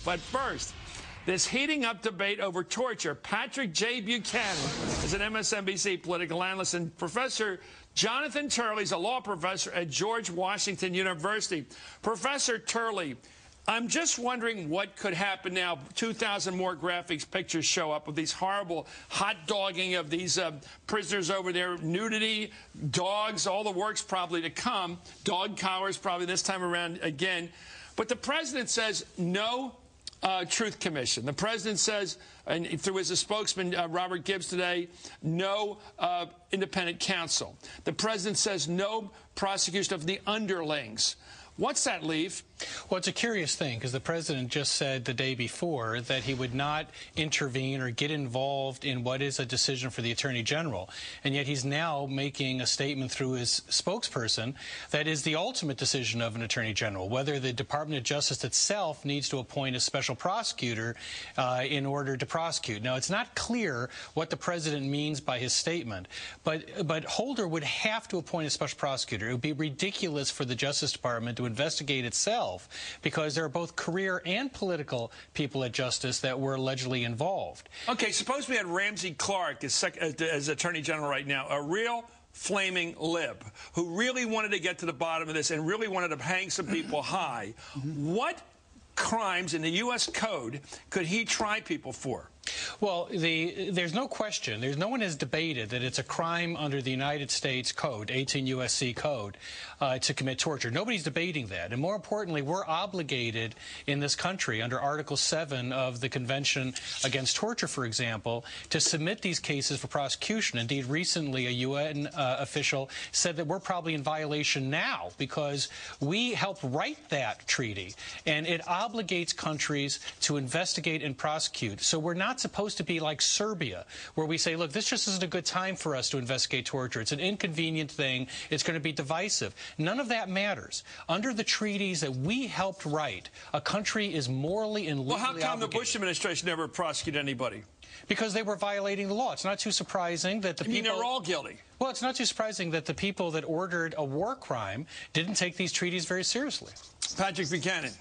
But first, this heating up debate over torture. Patrick J. Buchanan is an MSNBC political analyst, and Professor Jonathan Turley is a law professor at George Washington University. Professor Turley, I'm just wondering what could happen now. 2,000 more graphics pictures show up of these horrible hot dogging of these prisoners over there, nudity, dogs, all the works probably to come, dog collars probably this time around again. But the president says no Truth Commission. The president says, and through his spokesman, Robert Gibbs today, no independent counsel. The president says no prosecution of the underlings. What's that leave? Well, it's a curious thing, because the president just said the day before that he would not intervene or get involved in what is a decision for the Attorney General. And yet he's now making a statement through his spokesperson that is the ultimate decision of an Attorney General, whether the Department of Justice itself needs to appoint a special prosecutor in order to prosecute. Now, it's not clear what the president means by his statement, but Holder would have to appoint a special prosecutor. It would be ridiculous for the Justice Department to investigate itself, because there are both career and political people at Justice that were allegedly involved. Okay, suppose we had Ramsey Clark as Attorney General right now, a real flaming lib who really wanted to get to the bottom of this and really wanted to hang some people high. What crimes in the U.S. Code could he try people for? Well, there's no question. No one has debated that it's a crime under the United States Code, 18 U.S.C. Code, to commit torture. Nobody's debating that. And more importantly, we're obligated in this country under Article 7 of the Convention Against Torture, for example, to submit these cases for prosecution. Indeed, recently a UN official said that we're probably in violation now because we helped write that treaty, and it obligates countries to investigate and prosecute. So we're not supposed to be like Serbia, where we say, look, this just isn't a good time for us to investigate torture. It's an inconvenient thing. It's going to be divisive. None of that matters. Under the treaties that we helped write, a country is morally and legally obligated. Well, how come the Bush administration never prosecuted anybody? Because they were violating the law. It's not too surprising that the people... they're all guilty. Well, it's not too surprising that the people that ordered a war crime didn't take these treaties very seriously. Patrick Buchanan.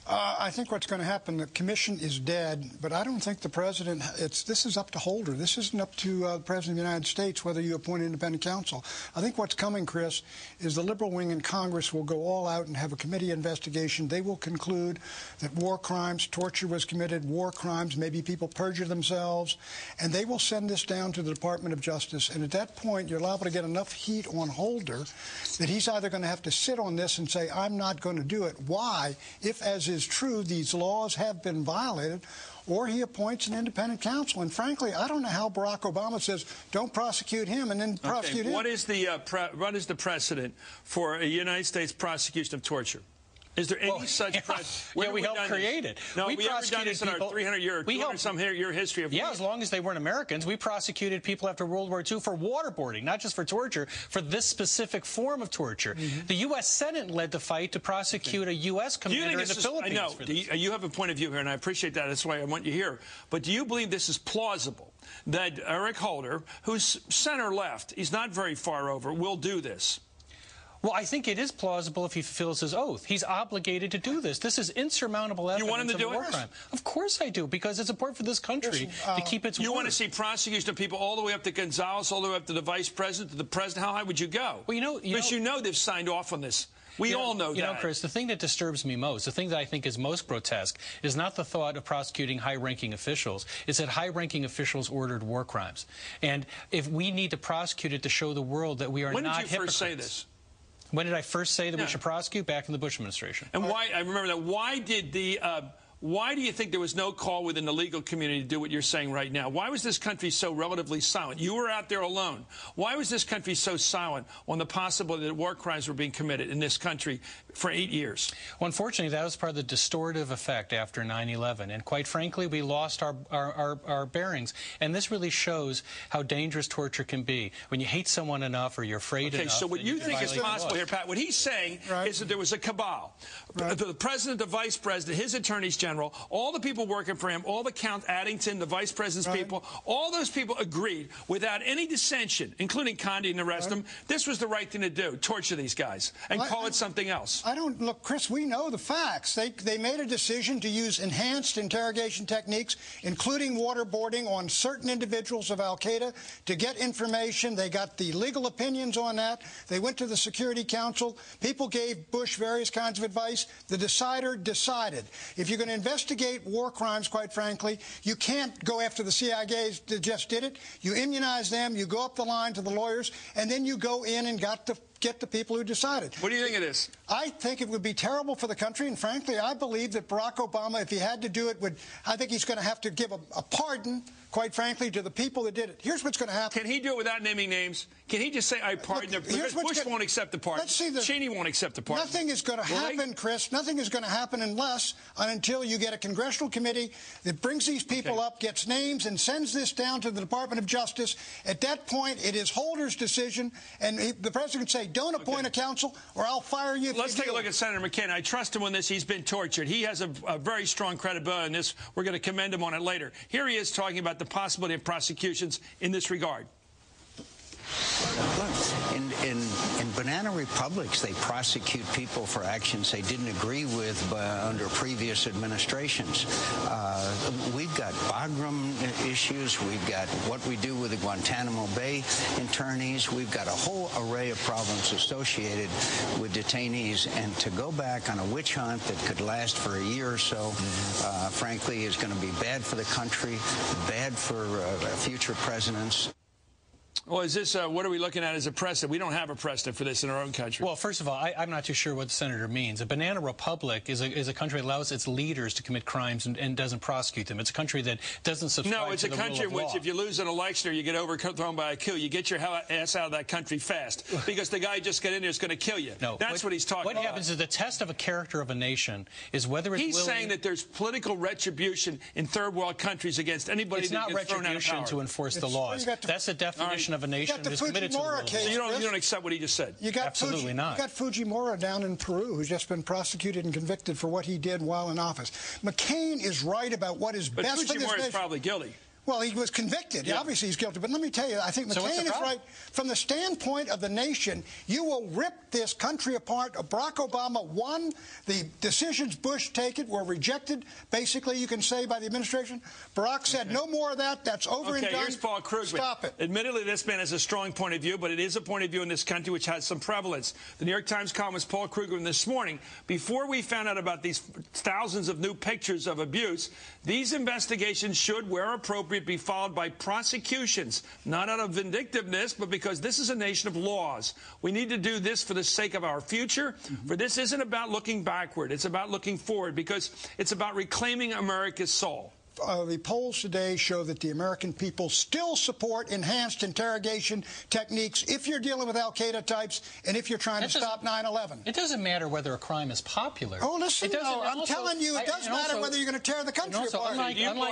I think what's going to happen, the commission is dead, but I don't think the president, this is up to Holder. This isn't up to the president of the United States, whether you appoint an independent counsel. I think what's coming, Chris, is the liberal wing in Congress will go all out and have a committee investigation. They will conclude that war crimes, torture was committed, war crimes, maybe people perjured themselves, and they will send this down to the Department of Justice. And at that point, you're liable to get enough heat on Holder that he's either going to have to sit on this and say, I'm not going to do it. Why? If, as is true, these laws have been violated, or he appoints an independent counsel. And frankly, I don't know how Barack Obama says, don't prosecute him and then prosecute him. What is the precedent for a United States prosecution of torture? Is there any such precedent? Yeah, we helped create it. No, we ever done this in our 300-year history of war? Yeah, as long as they weren't Americans. We prosecuted people after World War II for waterboarding, not just for torture, for this specific form of torture. The U.S. Senate led the fight to prosecute a U.S. commander in the Philippines. I know. You have a point of view here, and I appreciate that. That's why I want you here. But do you believe this is plausible, that Eric Holder, who's center-left, he's not very far over, will do this? Well, I think it is plausible if he fulfills his oath. He's obligated to do this. This is insurmountable evidence. You want him to do it? Crime. Of course I do, because it's important for this country to keep its word. You want to see prosecution of people all the way up to Gonzales, all the way up to the vice president, to the president? How high would you go? Well, because you know they've signed off on this. We all know that. You know, Chris, the thing that disturbs me most, the thing that I think is most grotesque, is not the thought of prosecuting high-ranking officials. It's that high-ranking officials ordered war crimes. And if we need to prosecute it to show the world that we are not hypocrites. When did you first say this? When did I first say that we should prosecute? Back in the Bush administration. And why? I remember that. Why do you think there was no call within the legal community to do what you're saying right now? Why was this country so relatively silent? You were out there alone. Why was this country so silent on the possibility that war crimes were being committed in this country for 8 years? Well, unfortunately, that was part of the distortive effect after 9/11. And quite frankly, we lost our bearings. And this really shows how dangerous torture can be. When you hate someone enough or you're afraid enough. Okay, so what you think is possible here, Pat, what he's saying is that there was a cabal. The president, the vice president, his attorneys general, general, all the people working for him, all the Count Addington, the vice president's people, all those people agreed without any dissension, including Condi and the rest of them, this was the right thing to do, torture these guys, and call it something else. Look, Chris, we know the facts. They made a decision to use enhanced interrogation techniques, including waterboarding on certain individuals of Al-Qaeda to get information. They got the legal opinions on that. They went to the Security Council. People gave Bush various kinds of advice. The decider decided. If you're going to investigate war crimes, quite frankly, you can't go after the CIA that just did it. You immunize them, you go up the line to the lawyers, and then you go in and get the people who decided. What do you think of this? I think it would be terrible for the country, and frankly, I believe that Barack Obama, if he had to do it, I think he's going to have to give a pardon, quite frankly, to the people that did it. Here's what's going to happen. Can he do it without naming names? Can he just say, I pardon them? Because Bush won't accept the pardon. Cheney won't accept the pardon. Nothing is going to happen, Chris. Nothing is going to happen unless and until you get a congressional committee that brings these people up, gets names, and sends this down to the Department of Justice. At that point, it is Holder's decision, and the president can say, don't appoint a counsel, or I'll fire you. Let's take a look at Senator McCain. I trust him on this. He's been tortured. He has a very strong credibility in this. We're going to commend him on it later. Here he is talking about the possibility of prosecutions in this regard. Look, in banana republics, they prosecute people for actions they didn't agree with under previous administrations. We've got Bagram issues. We've got what we do with the Guantanamo Bay internees. We've got a whole array of problems associated with detainees. And to go back on a witch hunt that could last for a year or so, frankly, is going to be bad for the country, bad for future presidents. Well, is this, what are we looking at as a precedent? We don't have a precedent for this in our own country. Well, first of all, I'm not too sure what the senator means. A banana republic is a country that allows its leaders to commit crimes and doesn't prosecute them. It's a country that doesn't subscribe to the rule of law. No, it's a country in which if you lose an election or you get overthrown by a coup, you get your ass out of that country fast because the guy just got in there is going to kill you. No, that's what he's talking about. What happens is the test of a character of a nation is whether it's He's saying that there's political retribution in third world countries against anybody that gets thrown out of power. It's not retribution to enforce the laws. That's the definition of a nation. So you don't accept what he just said? Absolutely not. You got Fujimori down in Peru who's just been prosecuted and convicted for what he did while in office. McCain is right about what is best for this nation. But Fujimori is probably guilty. Well, he was convicted. Yeah. Obviously, he's guilty. But let me tell you, I think McCain is right. From the standpoint of the nation, you will rip this country apart. Barack Obama won. The decisions Bush taken were rejected, basically, you can say, by the administration. Barack said, no more of that. That's over and done. Here's Paul Krugman. Stop it. Admittedly, this man has a strong point of view, but it is a point of view in this country which has some prevalence. The New York Times columnist Paul Krugman this morning, before we found out about these thousands of new pictures of abuse, these investigations should, where appropriate, be followed by prosecutions, not out of vindictiveness, but because this is a nation of laws. We need to do this for the sake of our future. For this isn't about looking backward. It's about looking forward, because it's about reclaiming America's soul. The polls today show that the American people still support enhanced interrogation techniques if you're dealing with Al-Qaeda types and if you're trying to stop 9/11. It doesn't matter whether a crime is popular. Oh, listen, I'm telling you, it does matter whether you're going to tear the country apart.